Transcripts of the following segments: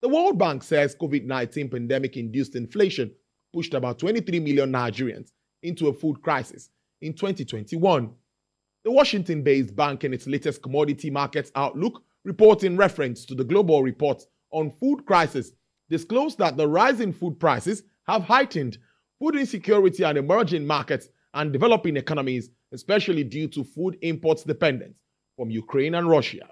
The World Bank says COVID-19 pandemic-induced inflation pushed about 23 million Nigerians into a food crisis in 2021. The Washington-based bank, in its latest commodity markets outlook report in reference to the global report on food crisis, disclosed that the rise in food prices have heightened food insecurity in emerging markets and developing economies, especially due to food imports dependence from Ukraine and Russia.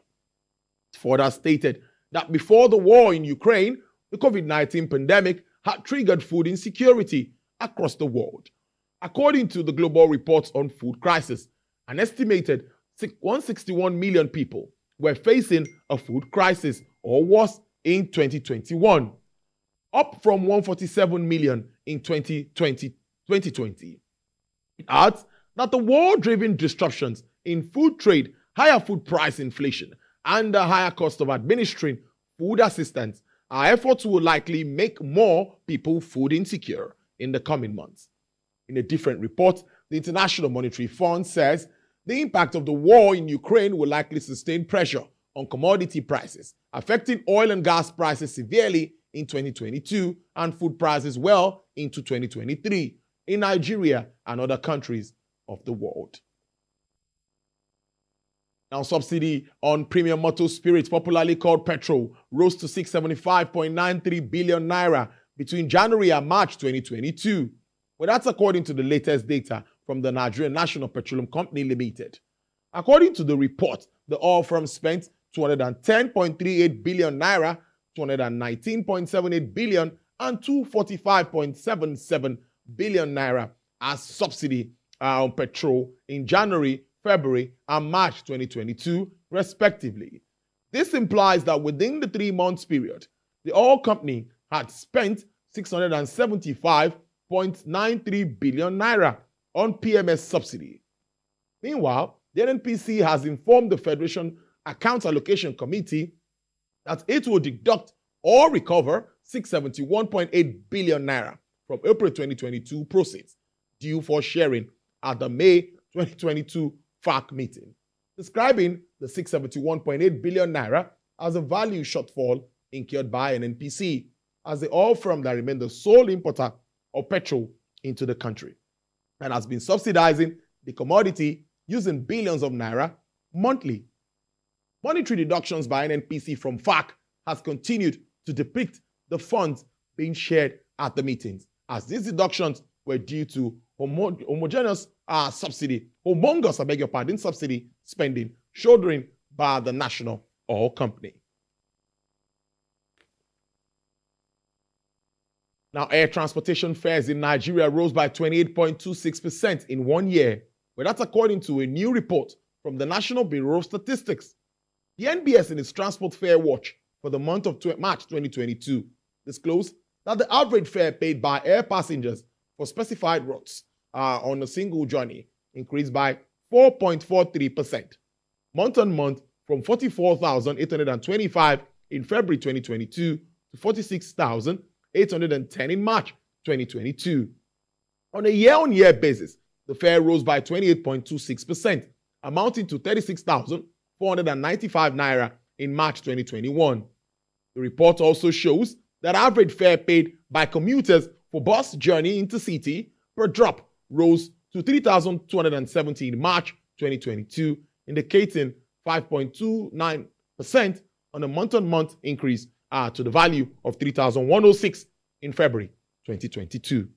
It further stated that before the war in Ukraine, the COVID-19 pandemic had triggered food insecurity across the world. According to the global reports on food crisis, an estimated 161 million people were facing a food crisis or worse in 2021, up from 147 million in 2020. It adds that the war-driven disruptions in food trade, higher food price inflation, and the higher cost of administering food assistance our efforts will likely make more people food insecure in the coming months. In a different report, the International Monetary Fund says the impact of the war in Ukraine will likely sustain pressure on commodity prices, affecting oil and gas prices severely in 2022 and food prices well into 2023 in Nigeria and other countries of the world. Now, subsidy on premium motor spirits, popularly called petrol, rose to 675.93 billion naira between January and March 2022. Well, that's according to the latest data from the Nigerian National Petroleum Company Limited. According to the report, the oil firm spent 210.38 billion naira, 219.78 billion, and 245.77 billion naira as subsidy on petrol in January, February, and March 2022, respectively. This implies that within the 3-month period, the oil company had spent 675.93 billion naira on PMS subsidy. Meanwhile, the NNPC has informed the Federation Account Allocation Committee that it will deduct or recover 671.8 billion naira from April 2022 proceeds due for sharing at the May 2022 FAC meeting, describing the 671.8 billion naira as a value shortfall incurred by NNPC as the oil firm that remained the sole importer of petrol into the country and has been subsidizing the commodity using billions of naira monthly. Monetary deductions by NNPC from FAC has continued to depict the funds being shared at the meetings, as these deductions were due to humongous subsidy spending shouldered by the national oil company. Now, air transportation fares in Nigeria rose by 28.26% in 1 year. Well, that's according to a new report from the National Bureau of Statistics. The NBS, in its Transport Fare Watch for the month of March 2022, disclosed that the average fare paid by air passengers for specified routes on a single journey increased by 4.43% month-on-month from 44,825 in February 2022 to 46,810 in March 2022. On a year-on-year basis, the fare rose by 28.26%, amounting to 36,495 naira in March 2021. The report also shows that average fare paid by commuters for bus journey intercity per drop rose to 3,270 in March 2022, indicating 5.29% on a month-on-month increase to the value of 3,106 in February 2022.